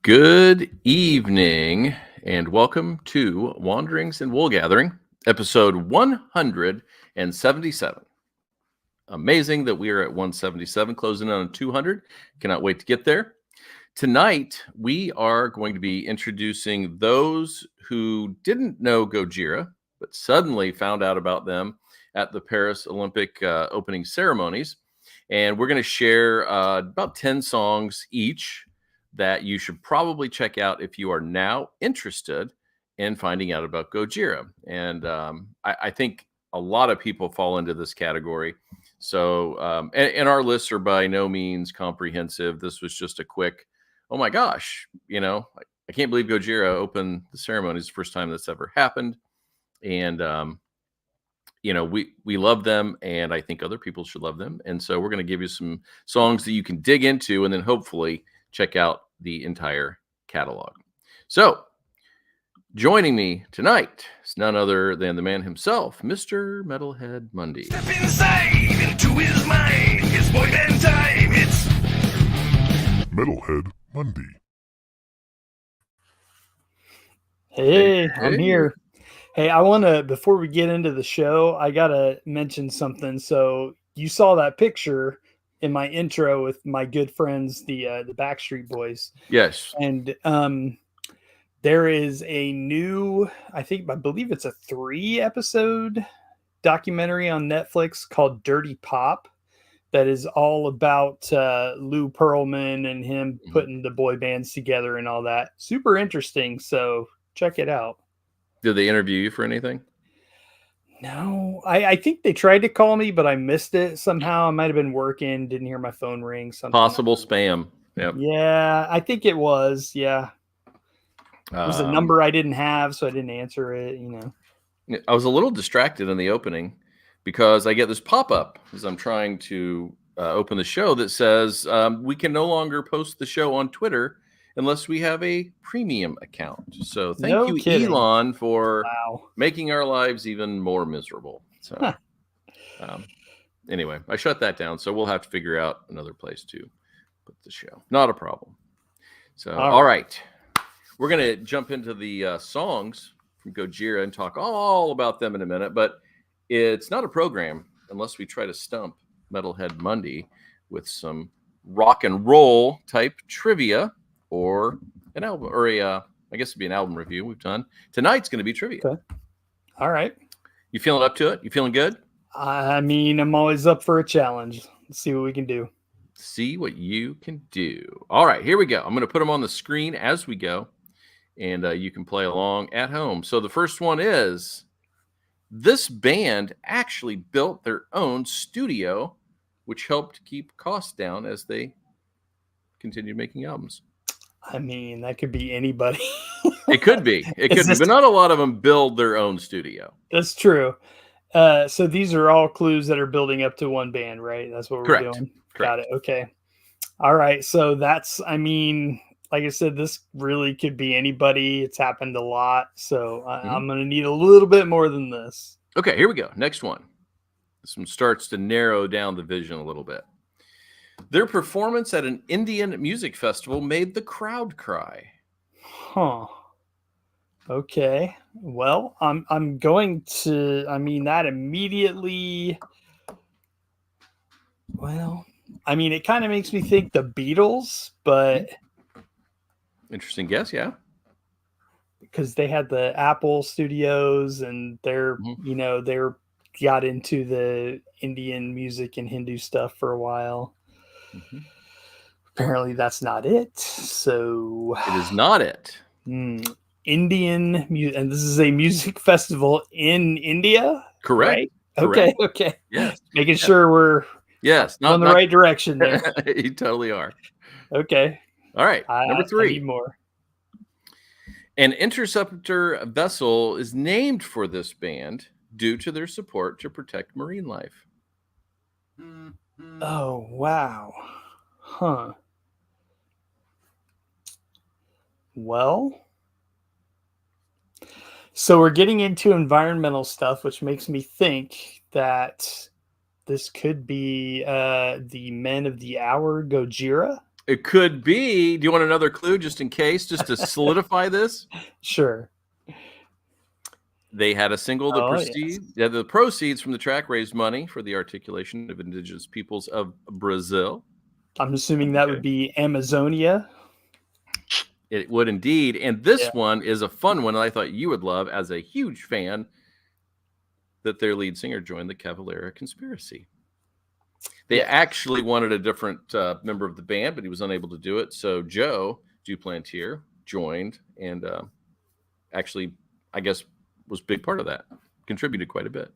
Good evening, and welcome to Wanderings and Wool Gathering, episode 177. Amazing that we are at 177, closing in on 200. Cannot wait to get there. Tonight, we are going to be introducing those who didn't know Gojira, but suddenly found out about them at the Paris Olympic opening ceremonies. And we're going to share about 10 songs each that you should probably check out if you are now interested in finding out about Gojira. And I think a lot of people fall into this category. So, and our lists are by no means comprehensive. This was just a quick, oh my gosh, I can't believe Gojira opened the ceremony. It's the first time that's ever happened. And, we love them, and I think other people should love them. And so we're going to give you some songs that you can dig into and then hopefully check out the entire catalog. So joining me tonight is none other than the man himself, Mr. Metalhead Mundy. Step inside into his mind. It's boy band time. It's Metalhead Mundy. Hey, I'm here. Hey, I want to, before we get into the show, I got to mention something. So you saw that picture in my intro with my good friends, the Backstreet Boys. Yes. And there is a new, I believe it's a 3-episode documentary on Netflix called Dirty Pop that is all about Lou Pearlman and him putting the boy bands together and all that. Super interesting. So check it out. Did they interview you for anything? No, I think they tried to call me, but I missed it somehow. I might have been working, didn't hear my phone ring. Something. Possible spam. Yep. Yeah, I think it was. Yeah. It was a number I didn't have, so I didn't answer it, I was a little distracted in the opening because I get this pop-up as I'm trying to open the show that says we can no longer post the show on Twitter unless we have a premium account. So thank you, kidding. Elon, for making our lives even more miserable. So anyway, I shut that down. So we'll have to figure out another place to put the show. Not a problem. So, all right. We're going to jump into the songs from Gojira and talk all about them in a minute. But it's not a program unless we try to stump Metalhead Mundy with some rock and roll type trivia. Or an album, or I guess it'd be an album review we've done. Tonight's going to be trivia. Okay. All right. You feeling up to it? You feeling good? I mean, I'm always up for a challenge. Let's see what we can do. See what you can do. All right, here we go. I'm going to put them on the screen as we go, and you can play along at home. So the first one is, this band actually built their own studio, which helped keep costs down as they continued making albums. I mean, that could be anybody. It could be. It could be. But not a lot of them build their own studio. That's true. So these are all clues that are building up to one band, right? That's what we're doing. Correct. Got it. Okay. All right. So that's, I mean, like I said, this really could be anybody. It's happened a lot. So I'm going to need a little bit more than this. Okay, here we go. Next one. This one starts to narrow down the vision a little bit. Their performance at an Indian music festival made the crowd cry. Huh. Okay. Well, I'm going to, I mean, that immediately, well, I mean, it kind of makes me think the Beatles, but. Interesting guess, yeah. Because they had the Apple Studios and they're, they're got into the Indian music and Hindu stuff for a while. Apparently that's not it. So it is not it. Indian music, and this is a music festival in India. Correct. Right? Okay. Yes. Making sure we're on the right direction there. You totally are. Okay. All right. Number 3. I need more. An interceptor vessel is named for this band due to their support to protect marine life. Oh, wow. Huh. Well, so we're getting into environmental stuff, which makes me think that this could be the Men of the Hour, Gojira. It could be. Do you want another clue just in case, just to solidify this? Sure. They had a single that Oh, yes. the proceeds from the track raised money for the articulation of indigenous peoples of Brazil. I'm assuming that would Okay. be Amazonia. It would indeed. And this Yeah. one is a fun one I thought you would love as a huge fan, that their lead singer joined the Cavalera Conspiracy. They Yes. actually wanted a different member of the band, but he was unable to do it. So Joe Duplantier joined and actually, I guess, was a big part of that. Contributed quite a bit.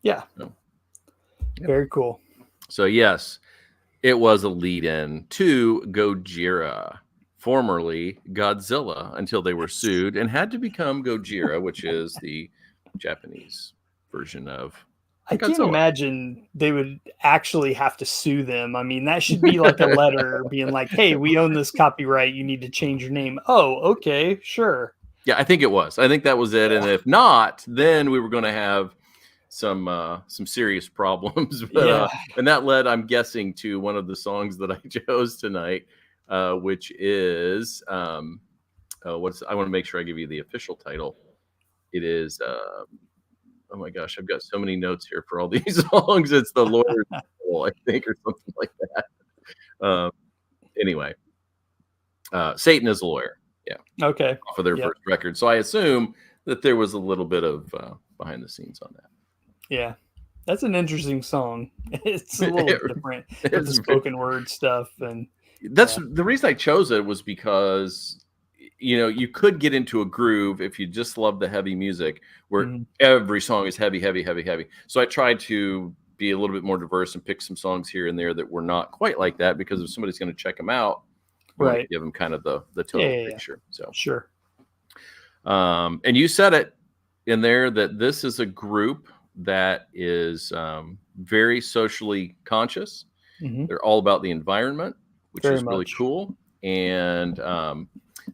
Yeah. So, Very cool. So yes, it was a lead-in to Gojira, formerly Godzilla, until they were sued and had to become Gojira, which is the Japanese version of I can't Godzilla. imagine they would actually have to sue them. I mean, that should be like a letter being like, hey, we own this copyright. You need to change your name. Oh, okay, sure. Yeah, I think it was. I think that was it. And if not, then we were going to have some serious problems. But, and that led, I'm guessing, to one of the songs that I chose tonight, which is I want to make sure I give you the official title. It is oh my gosh, I've got so many notes here for all these songs. It's The Lawyer's Soul, I think, or something like that. Anyway, Satan is a Lawyer. Yeah. Okay. Off of their first record. So I assume that there was a little bit of behind the scenes on that. Yeah. That's an interesting song. It's a little different with the spoken word stuff. And that's the reason I chose it, was because, you know, you could get into a groove if you just love the heavy music where every song is heavy, heavy, heavy, heavy. So I tried to be a little bit more diverse and pick some songs here and there that were not quite like that, because if somebody's going to check them out, right, give them kind of the total picture. So sure. And you said it in there that this is a group that is very socially conscious. They're all about the environment, which is really cool. And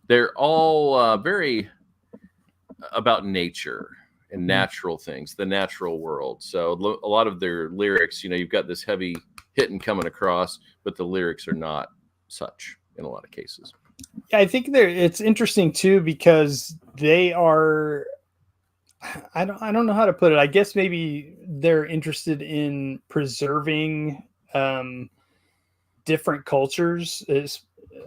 they're all very about nature and natural things, the natural world. So a lot of their lyrics, you know, you've got this heavy hitting coming across, but the lyrics are not such in a lot of cases. I think it's interesting too, because they are, I don't know how to put it. I guess maybe they're interested in preserving different cultures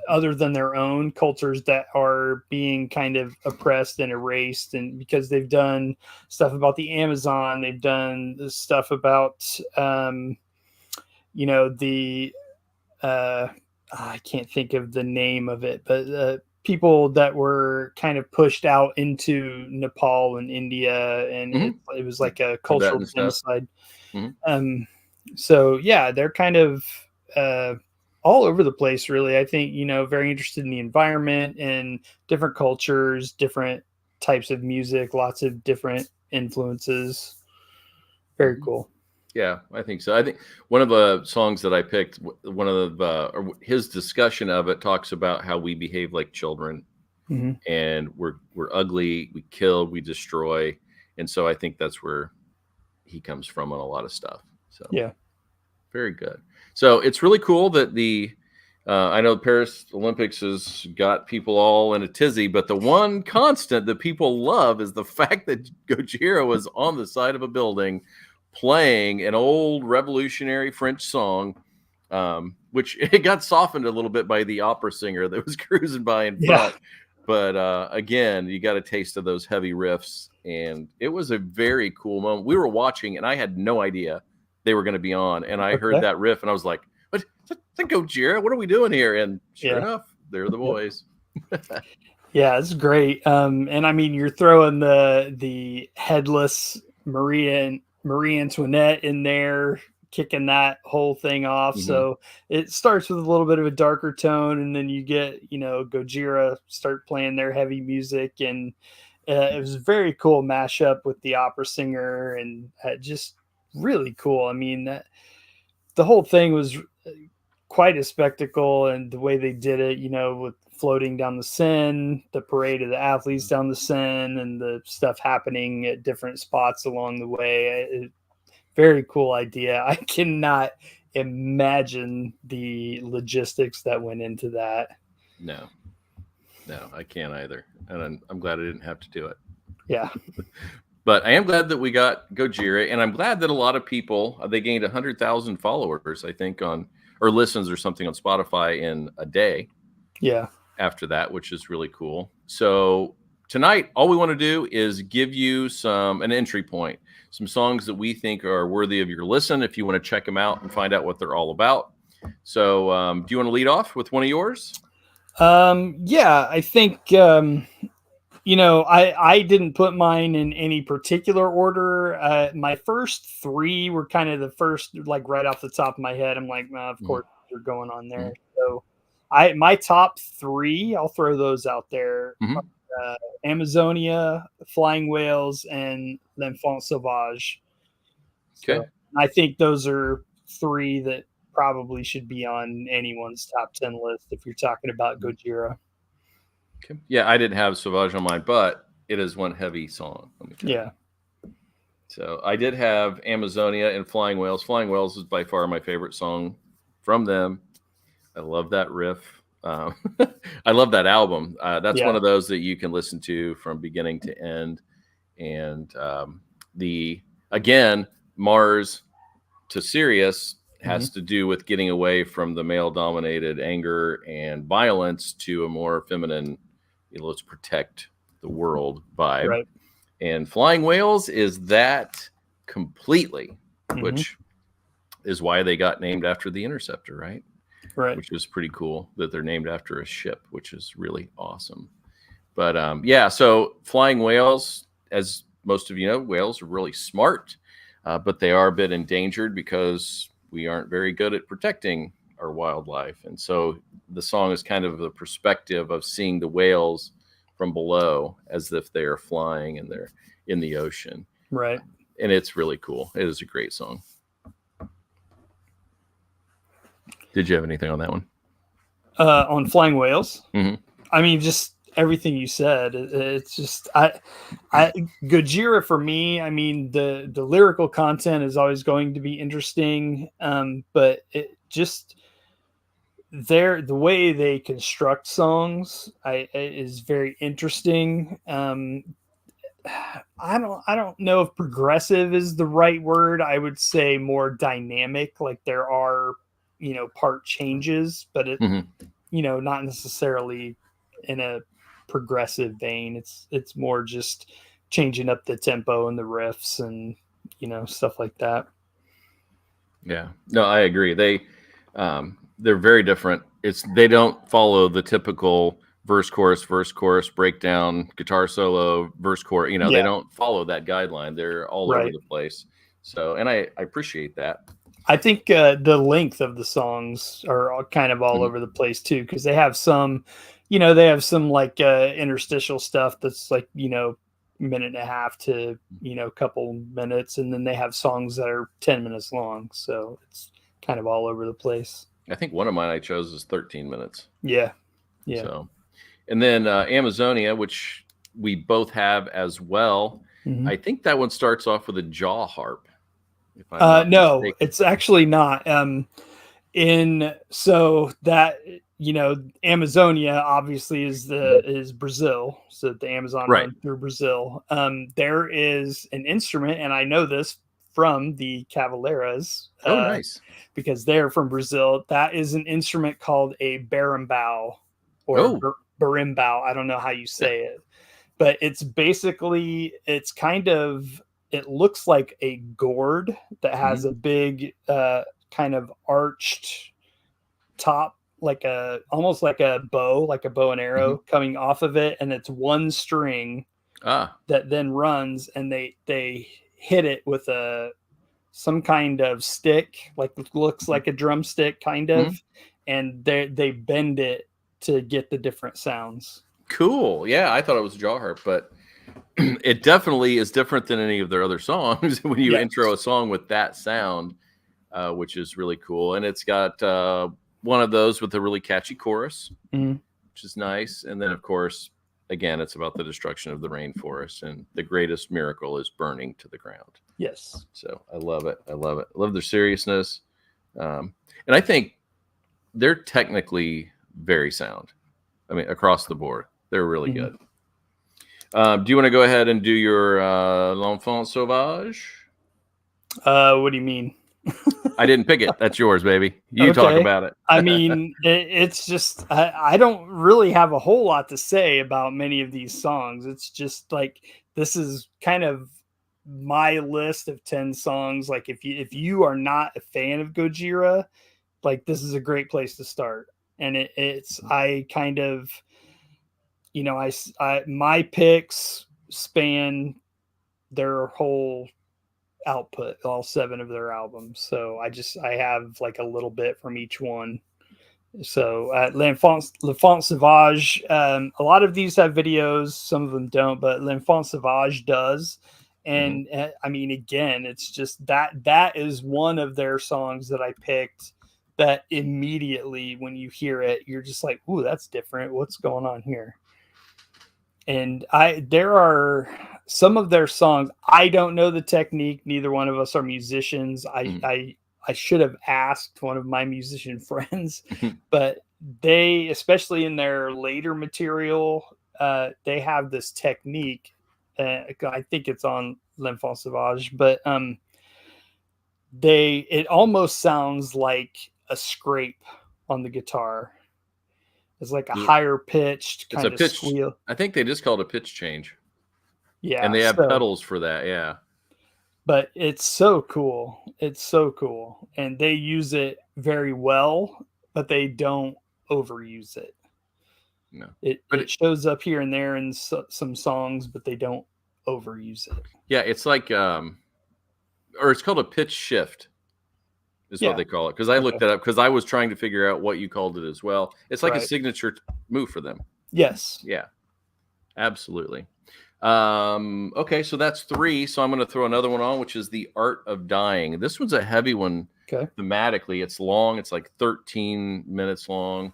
other than their own cultures that are being kind of oppressed and erased. And because they've done stuff about the Amazon, they've done stuff about, you know, the, I can't think of the name of it, but people that were kind of pushed out into Nepal and India, and it was like a cultural genocide. So yeah, they're kind of all over the place, really. I think, you know, very interested in the environment and different cultures, different types of music, lots of different influences. Very cool. Yeah, I think so. I think one of the songs that I picked, one of the his discussion of it talks about how we behave like children, and we're ugly, we kill, we destroy, and so I think that's where he comes from on a lot of stuff. So yeah, very good. So it's really cool that the I know the Paris Olympics has got people all in a tizzy, but the one constant that people love is the fact that Gojira was on the side of a building playing an old revolutionary French song, which it got softened a little bit by the opera singer that was cruising by in front. But again, you got a taste of those heavy riffs, and it was a very cool moment. We were watching, and I had no idea they were going to be on, and I heard that riff, and I was like, "What? Gojira? What are we doing here?" And sure enough, they're the boys. Yeah, it's great. And I mean, you're throwing the headless Marie Antoinette in there, kicking that whole thing off. So it starts with a little bit of a darker tone, and then you get, you know, Gojira start playing their heavy music, and it was a very cool mashup with the opera singer, and just really cool. I mean, the whole thing was quite a spectacle, and the way they did it, you know, with floating down the Seine, the parade of the athletes down the Seine, and the stuff happening at different spots along the way. Very cool idea. I cannot imagine the logistics that went into that. No, I can't either. And I'm glad I didn't have to do it. Yeah. But I am glad that we got Gojira, and I'm glad that a lot of people, they gained 100,000 followers, I think, or listens or something on Spotify in a day. Yeah. After that, which is really cool. So tonight, all we want to do is give you an entry point, some songs that we think are worthy of your listen if you want to check them out and find out what they're all about. So do you want to lead off with one of yours? Yeah, I think, I didn't put mine in any particular order. My first three were kind of the first, like right off the top of my head. I'm like, of course you're going on there. So my top three, I'll throw those out there. Amazonia, Flying Whales, and L'Enfant Sauvage. So, Okay. I think those are three that probably should be on anyone's top 10 list if you're talking about Gojira. Okay. Yeah, I didn't have Sauvage on mine, but it is one heavy song. Let me tell you. So I did have Amazonia and Flying Whales. Flying Whales is by far my favorite song from them. I love that riff. I love that album. That's one of those that you can listen to from beginning to end. And again, Mars to Sirius has to do with getting away from the male-dominated anger and violence to a more feminine, let's protect the world vibe. Right. And Flying Whales is that completely, which is why they got named after the Interceptor, right? Right. Which is pretty cool that they're named after a ship, which is really awesome. But so Flying Whales, as most of you know, whales are really smart, but they are a bit endangered because we aren't very good at protecting our wildlife. And so the song is kind of the perspective of seeing the whales from below as if they are flying and they're in the ocean. Right. And it's really cool. It is a great song. Did you have anything on that one? On Flying Whales? Mm-hmm. I mean, just everything you said. It's just Gojira for me. I mean, the lyrical content is always going to be interesting, but it just the way they construct songs is very interesting. I don't know if progressive is the right word. I would say more dynamic. Like there are part changes, but it not necessarily in a progressive vein. It's more just changing up the tempo and the riffs and stuff like that. Yeah, no, I agree. They're very different. They don't follow the typical verse chorus breakdown, guitar solo, verse chorus. They don't follow that guideline. They're all over the place. So, and I appreciate that. I think the length of the songs are kind of all over the place too, because they have some, like interstitial stuff that's like minute and a half to couple minutes, and then they have songs that are 10 minutes long. So it's kind of all over the place. I think one of mine I chose is 13 minutes. Yeah. So, and then Amazonia, which we both have as well. I think that one starts off with a jaw harp. No, mistaken. It's actually not. So that Amazonia obviously is Brazil, so the Amazon runs through Brazil. There is an instrument, and I know this from the Cavaleiras. Nice, because they're from Brazil. That is an instrument called a berimbau or berimbau. I don't know how you say it, but it's basically it looks like a gourd that has a big kind of arched top, almost like a bow and arrow coming off of it, and it's one string that then runs, and they hit it with some kind of stick, looks like a drumstick kind of, and they bend it to get the different sounds. Cool. Yeah, I thought it was a jaw harp, but it definitely is different than any of their other songs when you intro a song with that sound, which is really cool. And it's got one of those with a really catchy chorus, which is nice. And then, of course, again, it's about the destruction of the rainforest, and the greatest miracle is burning to the ground. Yes. So I love it. I love their seriousness. And I think they're technically very sound. I mean, across the board, they're really good. Do you want to go ahead and do your L'Enfant Sauvage? What do you mean? I didn't pick it. That's yours, baby. You talk about it. I mean, it's just, I don't really have a whole lot to say about many of these songs. It's just like, this is kind of my list of 10 songs. Like if you are not a fan of Gojira, like this is a great place to start. And I kind of, you know, my picks span their whole output, all 7 of their albums. So I have like a little bit from each one. So L'Enfant Sauvage, a lot of these have videos, some of them don't, but L'Enfant Sauvage does. And I mean, again, it's just that is one of their songs that I picked that immediately when you hear it, you're just like, ooh, that's different. What's going on here? And there are some of their songs, I don't know the technique. Neither one of us are musicians. I should have asked one of my musician friends, but they, especially in their later material, they have this technique. I think it's on L'Enfant Sauvage, but it almost sounds like a scrape on the guitar. It's like a higher pitched kind of squeal. I think they just call it a pitch change. Yeah. And they have pedals for that. Yeah. But it's so cool. It's so cool. And they use it very well, but they don't overuse it. No. It shows up here and there in some songs, but they don't overuse it. Yeah. It's like, or it's called a pitch shift. Is what they call it. Because I looked that up because I was trying to figure out what you called it as well. It's like a signature move for them. Yes. Yeah. Absolutely. Okay, so that's 3. So I'm going to throw another one on, which is The Art of Dying. This one's a heavy one. Okay. Thematically, it's long. It's like 13 minutes long.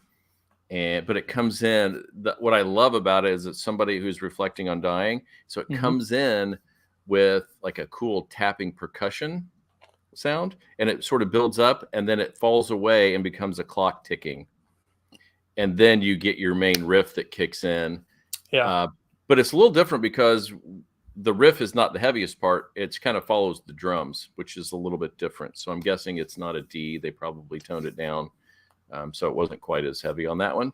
But it comes in. What I love about it is it's somebody who's reflecting on dying. So it comes in with like a cool tapping percussion sound, and it sort of builds up, and then it falls away and becomes a clock ticking, and then you get your main riff that kicks in. But it's a little different because the riff is not the heaviest part. It's kind of follows the drums, which is a little bit different. So I'm guessing it's not a D. They probably toned it down, so it wasn't quite as heavy on that one.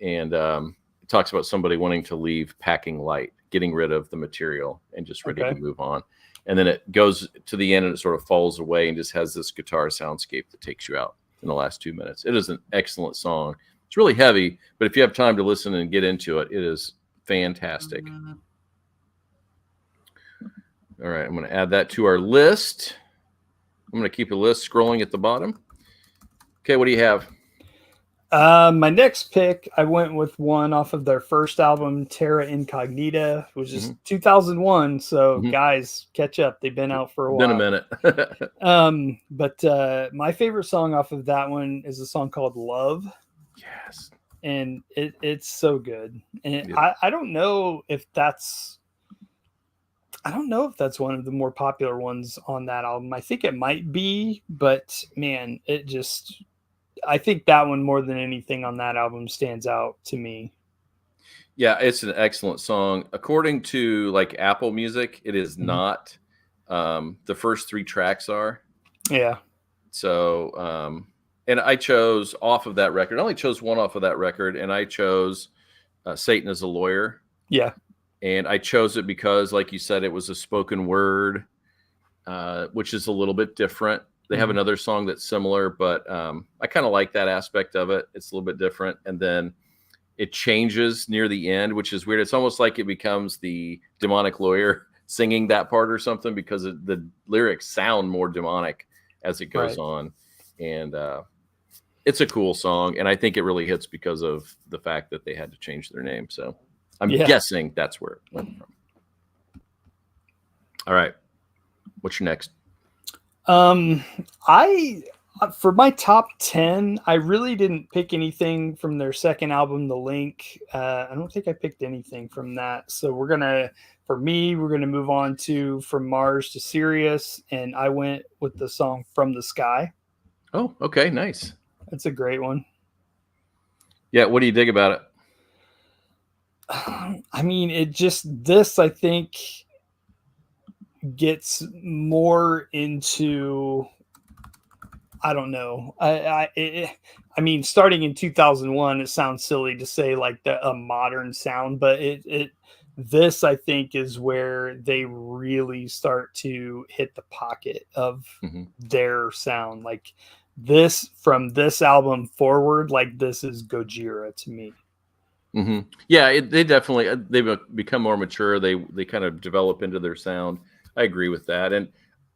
And it talks about somebody wanting to leave packing light, getting rid of the material and just ready to move on. And then it goes to the end and it sort of falls away and just has this guitar soundscape that takes you out in the last 2 minutes. It is an excellent song. It's really heavy, but if you have time to listen and get into it, it is fantastic. All right, I'm going to add that to our list. I'm going to keep a list scrolling at the bottom. Okay, what do you have? My next pick, I went with one off of their first album, Terra Incognita, which is 2001. So guys, catch up. They've been out for a while. Been a minute. But my favorite song off of that one is a song called Love. Yes. And it's so good. And I don't know if that's one of the more popular ones on that album. I think it might be, but man, I think that one more than anything on that album stands out to me. Yeah, it's an excellent song. According to like Apple Music, it is not. The first 3 tracks are. Yeah. So, and I chose off of that record. I only chose one off of that record, and I chose Satan is a Lawyer. Yeah. And I chose it because, like you said, it was a spoken word, which is a little bit different. They have another song that's similar, but I kind of like that aspect of it. It's a little bit different. And then it changes near the end, which is weird. It's almost like it becomes the demonic lawyer singing that part or something because the lyrics sound more demonic as it goes on. And it's a cool song. And I think it really hits because of the fact that they had to change their name. So I'm guessing that's where it went from. All right. What's your next? For my top 10, I really didn't pick anything from their second album, The Link. I don't think I picked anything from that. So we're going to move on to From Mars to Sirius. And I went with the song From the Sky. Oh, okay, nice. That's a great one. Yeah, what do you dig about it? I mean, this I think gets more into, I don't know. I mean, starting in 2001, it sounds silly to say like a modern sound, but this I think is where they really start to hit the pocket of Mm-hmm. their sound. Like this, from this album forward, like this is Gojira to me. Mm-hmm. Yeah, they definitely they've become more mature. They kind of develop into their sound. I agree with that. And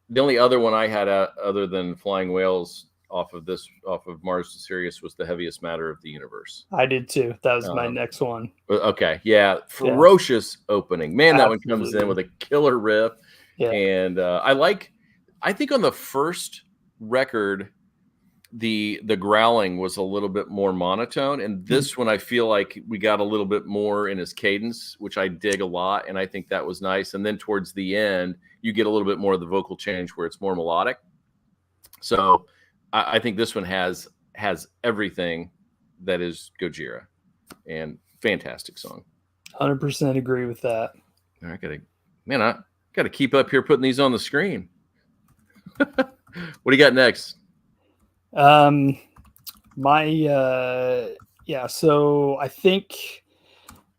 the only other one I had other than Flying Whales off of Mars to Sirius was The Heaviest Matter of the Universe. I did too. That was my next one. Okay, yeah, ferocious opening. Man, that one comes in with a killer riff. Yeah. And I think on the first record, the growling was a little bit more monotone, and this one I feel like we got a little bit more in his cadence, which I dig a lot, and I think that was nice. And then towards the end, you get a little bit more of the vocal change where it's more melodic. So I think this one has everything that is Gojira, and fantastic song. 100% agree with that. I gotta keep up here putting these on the screen. What do you got next? So I think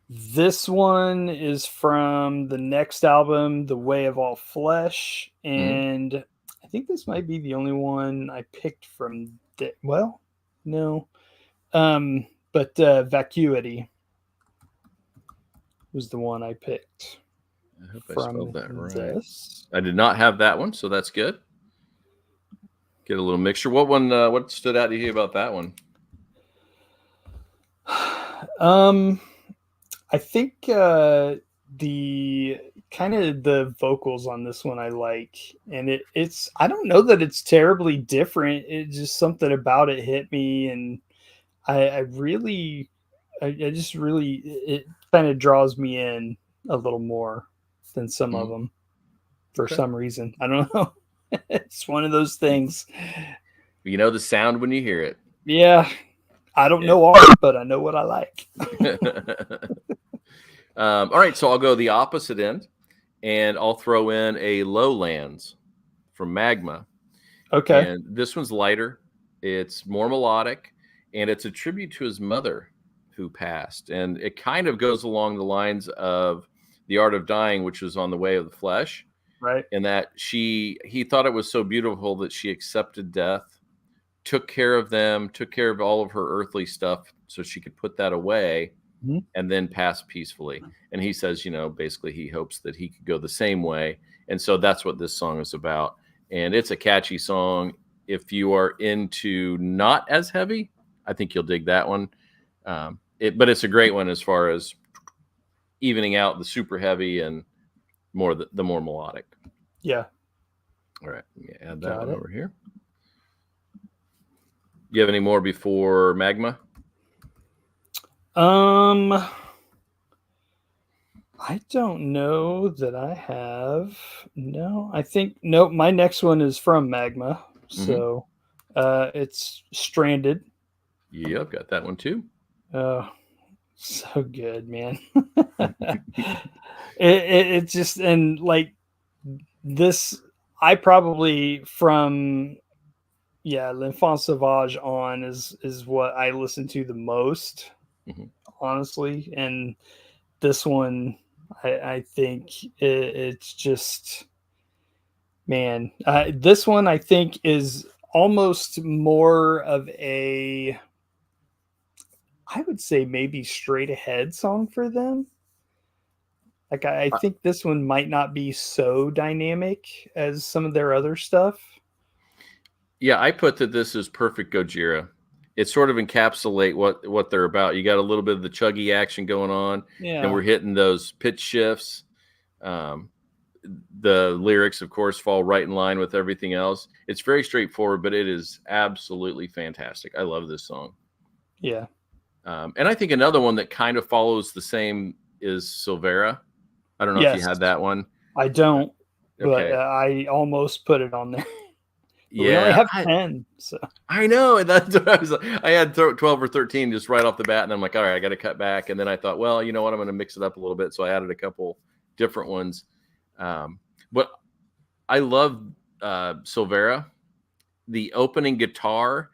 this one is from the next album, The Way of All Flesh, and I think this might be the only one I picked from but Vacuity was the one I picked. I hope I spelled that right. This. I did not have that one, so that's good. Get a little mixture. What one? What stood out to you about that one? I think the kind of the vocals on this one I like, and it's I don't know that it's terribly different. It's just something about it hit me, and I just really it kind of draws me in a little more than some of them for some reason. I don't know. It's one of those things. You know the sound when you hear it. Yeah. I don't know art, but I know what I like. All right, so I'll go the opposite end, and I'll throw in a Lowlands from Magma. Okay. And this one's lighter. It's more melodic, and it's a tribute to his mother who passed. And it kind of goes along the lines of The Art of Dying, which was on The Way of the Flesh. Right. And that he thought it was so beautiful that she accepted death, took care of them, took care of all of her earthly stuff so she could put that away and then pass peacefully. And he says, basically he hopes that he could go the same way. And so that's what this song is about. And it's a catchy song. If you are into not as heavy, I think you'll dig that one. But it's a great one as far as evening out the super heavy and more the more melodic. Yeah. All right. Let me add that one over here. You have any more before Magma? I don't know that I have. No, I think nope. My next one is from Magma, so it's Stranded. Yep, got that one too. Oh, so good, man. It's just, and like this, I probably from L'Enfant Sauvage on is what I listen to the most, honestly. And this one, I think it's just, man, this one I think is almost more of a, I would say maybe straight ahead song for them. Like I think this one might not be so dynamic as some of their other stuff. Yeah, I put that this is perfect Gojira. It sort of encapsulate what they're about. You got a little bit of the chuggy action going on, and we're hitting those pitch shifts. The lyrics, of course, fall right in line with everything else. It's very straightforward, but it is absolutely fantastic. I love this song. Yeah. And I think another one that kind of follows the same is Silvera. I don't know if you had that one. I don't, Okay. but I almost put it on there. But we only have I 10. So know, and that's what I was. I had 12 or 13 just right off the bat, and I'm like, all right, I got to cut back. And then I thought, well, you know what, I'm going to mix it up a little bit, so I added a couple different ones. But I love Silvera. The opening guitar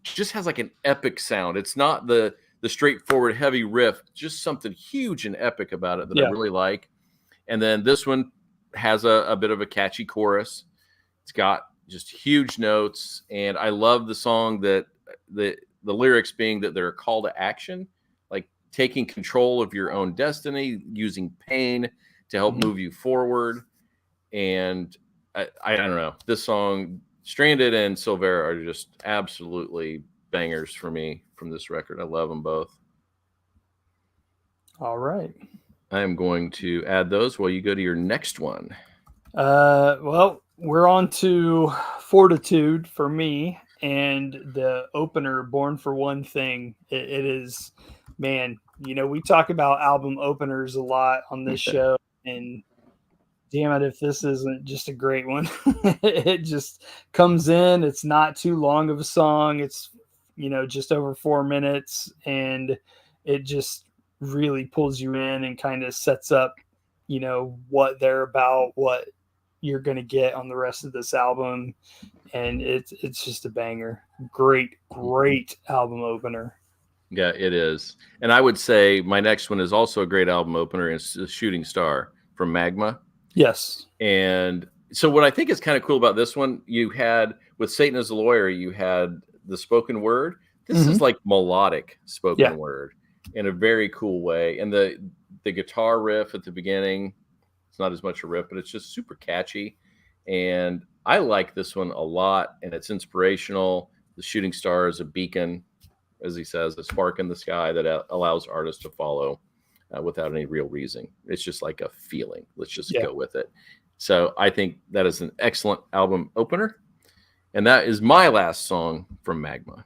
just has like an epic sound. It's not the straightforward heavy riff, just something huge and epic about it that I really like. And then this one has a bit of a catchy chorus. It's got just huge notes, and I love the song that the lyrics being that they're a call to action, like taking control of your own destiny, using pain to help move you forward. And I don't know, this song, Stranded and Silvera, are just absolutely bangers for me from this record. I love them both. all right. I am going to add those while you go to your next one. Well, we're on to Fortitude for me, and the opener, Born for One Thing. It is, man, we talk about album openers a lot on this show, and damn it, if this isn't just a great one. It just comes in. It's not too long of a song. It's, just over 4 minutes, and it just really pulls you in and kind of sets up, what they're about, what you're going to get on the rest of this album. And it's just a banger. Great album opener. Yeah, it is. And I would say my next one is also a great album opener. It's The Shooting Star from Magma. Yes. And so what I think is kind of cool about this one, you had with Satan as a Lawyer, you had the spoken word. This is like melodic spoken word in a very cool way. And the guitar riff at the beginning, it's not as much a riff, but it's just super catchy. And I like this one a lot, and it's inspirational. The shooting star is a beacon, as he says, a spark in the sky that allows artists to follow without any real reason. It's just like a feeling. Let's just go with it. So I think that is an excellent album opener. And that is my last song from Magma.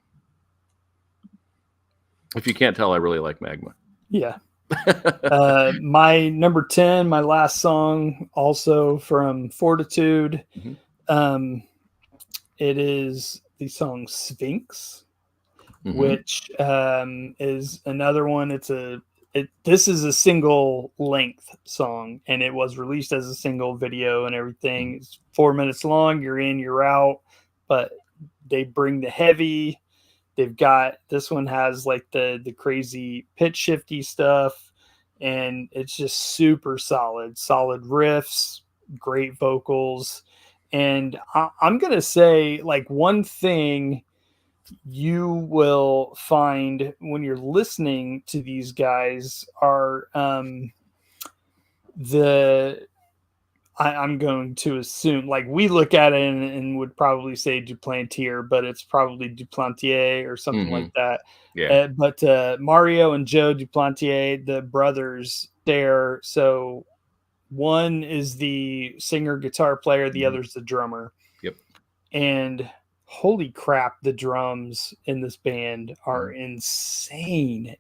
If you can't tell, I really like Magma. Yeah. My number 10, my last song, also from Fortitude. It is the song Sphinx, which is another one. This is a single length song, and it was released as a single video and everything. It's 4 minutes long. You're in, you're out, but they bring the heavy. They've got, this one has like the crazy pitch shifty stuff, and it's just super solid riffs, great vocals. And I'm going to say, like, one thing you will find when you're listening to these guys are I'm going to assume, like, we look at it and would probably say Duplantier, but it's probably Duplantier or something like that. Yeah. But Mario and Joe Duplantier, the brothers there. So one is the singer guitar player, the other's the drummer. Yep. And holy crap, the drums in this band are insane.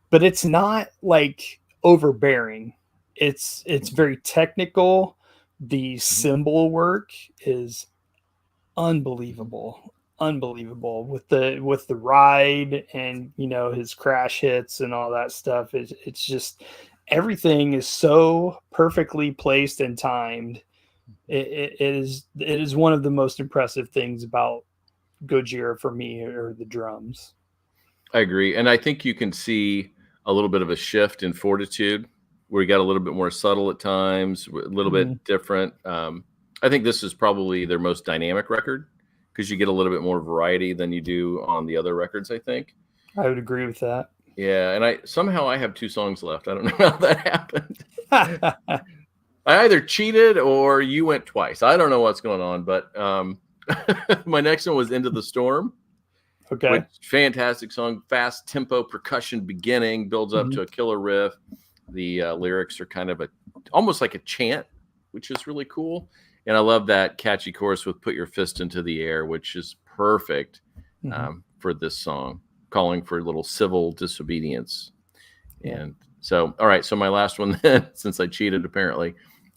But it's not like overbearing. It's very technical. The cymbal work is unbelievable with the ride and his crash hits and all that stuff. It's just, everything is so perfectly placed and timed. It is one of the most impressive things about Gojira for me, are the drums. I agree, and I think you can see a little bit of a shift in Fortitude, where you got a little bit more subtle at times, a little bit different. I think this is probably their most dynamic record, because you get a little bit more variety than you do on the other records, I think. I would agree with that. Yeah, and I have 2 songs left. I don't know how that happened. I either cheated or you went twice. I don't know what's going on, but my next one was Into the Storm. Okay. Fantastic song, fast tempo percussion beginning, builds up to a killer riff. The lyrics are kind of almost like a chant, which is really cool. And I love that catchy chorus with "Put your fist into the air," which is perfect for this song, calling for a little civil disobedience. And so, all right. So my last one then, since I cheated apparently,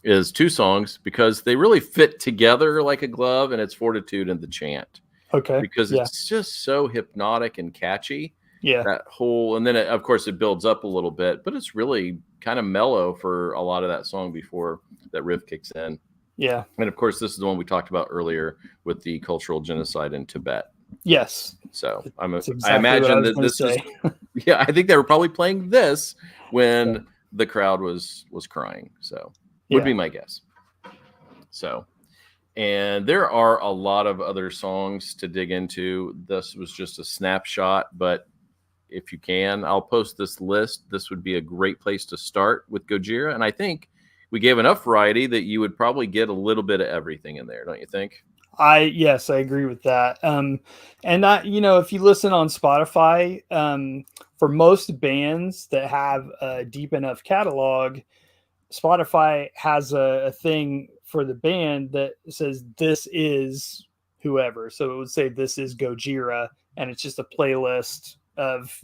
is 2 songs because they really fit together like a glove, and it's Fortitude and the Chant. Okay. Because Yeah. it's just so hypnotic and catchy. Yeah. That whole, and then of course it builds up a little bit, but it's really kind of mellow for a lot of that song before that riff kicks in. Yeah. And of course, this is the one we talked about earlier with the cultural genocide in Tibet. Yes. So That's I exactly imagine what I that was this was, gonna yeah, I think they were probably playing this when Yeah. the crowd was crying. So would Yeah. be my guess. So, and there are a lot of other songs to dig into. This was just a snapshot, but if you can, I'll post this list. This would be a great place to start with Gojira. And I think we gave enough variety that you would probably get a little bit of everything in there, don't you think? Yes, I agree with that. And that, if you listen on Spotify, for most bands that have a deep enough catalog, Spotify has a thing for the band that says this is whoever. So it would say this is Gojira, and it's just a playlist of.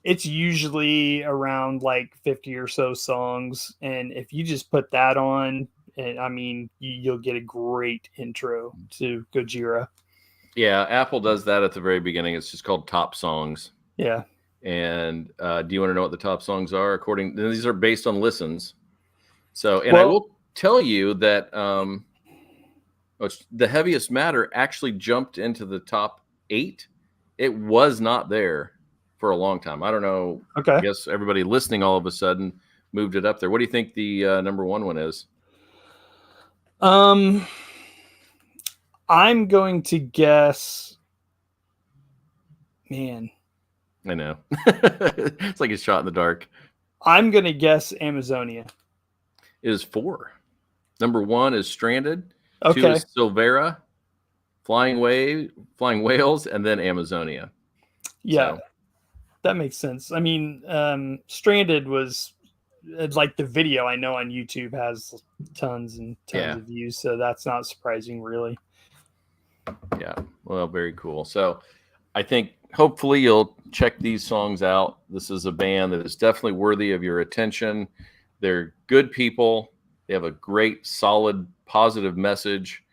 It's usually around like 50 or so songs, and if you just put that on, and I mean, you'll get a great intro to Gojira. Yeah, Apple does that at the very beginning. It's just called Top Songs. Yeah. And do you want to know what the top songs are? These are based on listens. So, and I will tell you that the Heaviest Matter actually jumped into the top 8. It was not there for a long time. I don't know. Okay. I guess everybody listening all of a sudden moved it up there. What do you think the number 1 one is? I'm going to guess. Man, I know. It's like a shot in the dark. I'm going to guess Amazonia. It is 4. Number 1 is Stranded. Okay. 2 is Silvera, Flying Whales, and then Amazonia. Yeah, So, that makes sense. I mean, Stranded was like the video I know on YouTube has tons and tons of views, so that's not surprising, really. Yeah, well, very cool. So I think hopefully you'll check these songs out. This is a band that is definitely worthy of your attention. They're good people. They have a great, solid, positive message,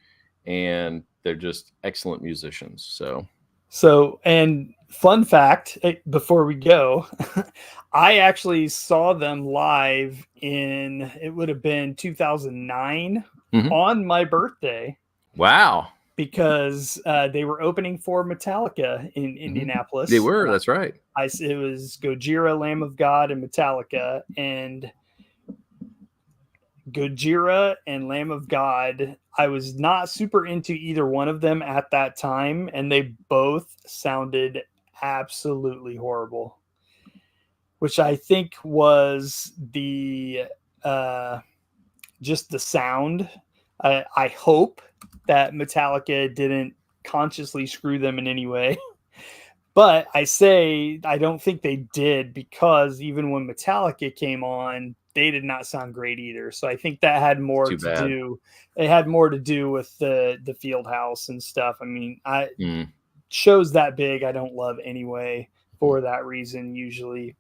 and they're just excellent musicians. So, and fun fact before we go, I actually saw them live it would have been 2009 on my birthday. Wow. Because they were opening for Metallica in Indianapolis. They were, that's right. It was Gojira, Lamb of God, and Metallica. And Gojira and Lamb of God, I was not super into either one of them at that time, and they both sounded absolutely horrible, which I think was just the sound. I hope that Metallica didn't consciously screw them in any way. But I don't think they did, because even when Metallica came on, they did not sound great either. So I think that had more to do. It had more to do with the field house and stuff. I mean, shows that big, I don't love anyway for that reason usually.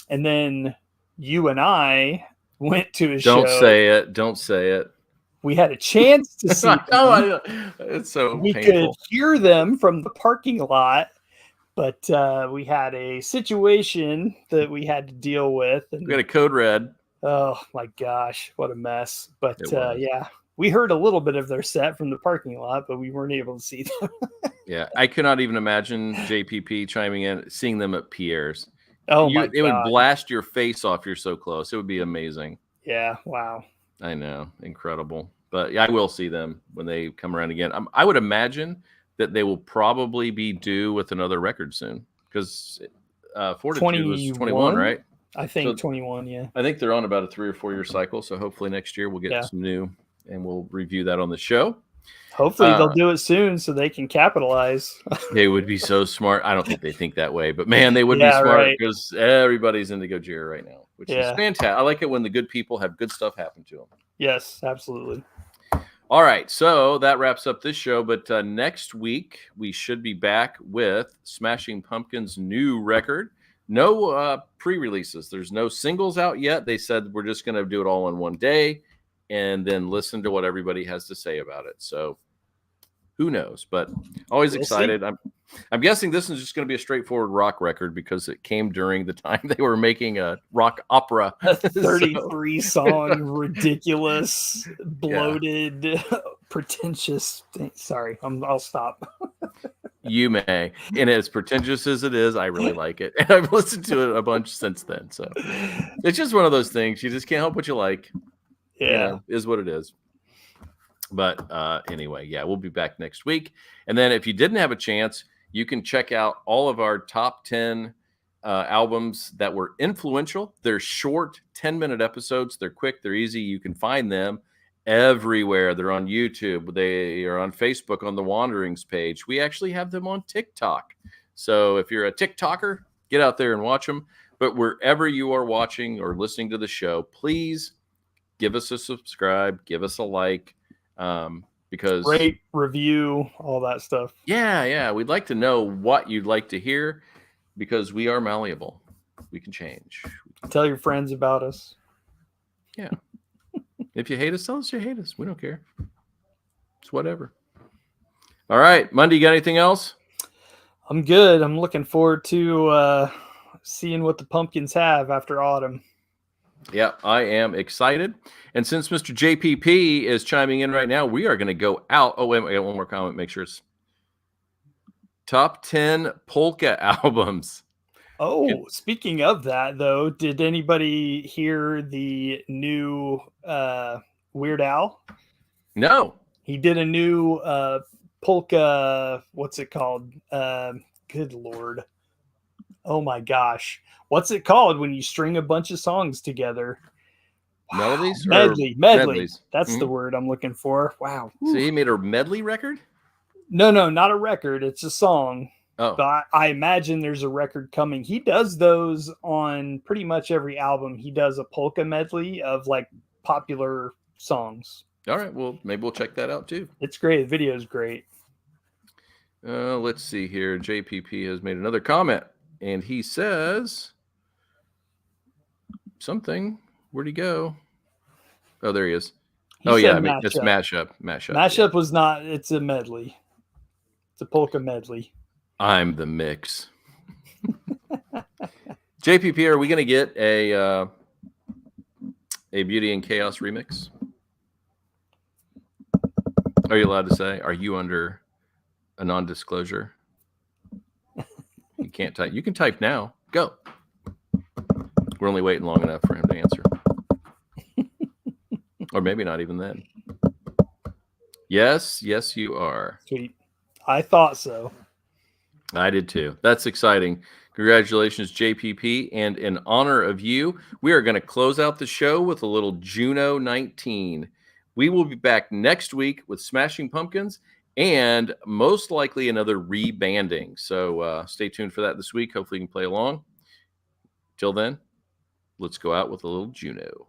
And then you and I went to a show. Don't say it. We had a chance to see them. It's so we painful. could hear them from the parking lot, but we had a situation that we had to deal with. And we had a code red. Oh my gosh, what a mess. But yeah, we heard a little bit of their set from the parking lot, but we weren't able to see them. Yeah, I could not even imagine JPP chiming in, seeing them at Pierre's. Oh my God. It would blast your face off. You're so close. It would be amazing. Yeah, wow. I know, incredible. But yeah, I will see them when they come around again. I would imagine that they will probably be due with another record soon, because Fortitude was 21, right? I think 21, yeah. I think they're on about a 3 or 4 year cycle. So hopefully next year we'll get some new, and we'll review that on the show. Hopefully they'll do it soon so they can capitalize. They would be so smart. I don't think they think that way, but man, they would be smart, because everybody's into Gojira right now, which is fantastic. I like it when the good people have good stuff happen to them. Yes, absolutely. All right, so that wraps up this show, but next week we should be back with Smashing Pumpkins' new record. No pre-releases. There's no singles out yet. They said we're just going to do it all in one day. and then listen to what everybody has to say about it. So who knows? But always We'll excited. I'm guessing this is just going to be a straightforward rock record because it came during the time they were making a rock opera. A 33 song, ridiculous, bloated, pretentious thing. Sorry, I'll stop. You may. And as pretentious as it is, I really like it. And I've listened to it a bunch since then. So it's just one of those things. You just can't help what you like. Yeah. You know, is what it is. But anyway, yeah, we'll be back next week. And then if you didn't have a chance, you can check out all of our top 10 albums that were influential. They're short 10-minute episodes. They're quick. They're easy. You can find them everywhere. They're on YouTube. They are on Facebook on the Wanderings page. We actually have them on TikTok. So if you're a TikToker, get out there and watch them. But wherever you are watching or listening to the show, please give us a subscribe, give us a like. Because rate, review, all that stuff. Yeah. We'd like to know what you'd like to hear because we are malleable. We can change. Tell your friends about us. Yeah. If you hate us, tell us you hate us. We don't care. It's whatever. All right. Mundy, you got anything else? I'm good. I'm looking forward to seeing what the pumpkins have after autumn. Yeah, I am excited. And since Mr. JPP is chiming in right now, we are going to go out. Oh, wait, I got one more comment. Make sure it's top 10 polka albums. Oh, speaking of that, though, did anybody hear the new Weird Al? No. He did a new polka. What's it called? Good Lord. Oh, my gosh. What's it called when you string a bunch of songs together? Wow. Melodies? Medley. That's the word I'm looking for. Wow. So he made a medley record? No, not a record. It's a song. Oh. But I imagine there's a record coming. He does those on pretty much every album. He does a polka medley of like popular songs. All right. Well, maybe we'll check that out too. It's great. The video is great. Let's see here. JPP has made another comment and he says something. Where'd he go? Oh, there he is. He yeah, said it's mashup. Mashup was not. It's a medley. It's a polka medley. I'm the mix. JPP, are we going to get a Beauty and Chaos remix? Are you allowed to say? Are you under a non-disclosure? You can't type. You can type now. Go. We're only waiting long enough for him to answer. Or maybe not even then. Yes, you are. Sweet. I thought so. I did too. That's exciting. Congratulations, JPP. And in honor of you, we are going to close out the show with a little Juno 19. We will be back next week with Smashing Pumpkins and most likely another rebanding. So stay tuned for that this week. Hopefully you can play along. Till then, let's go out with a little Juno.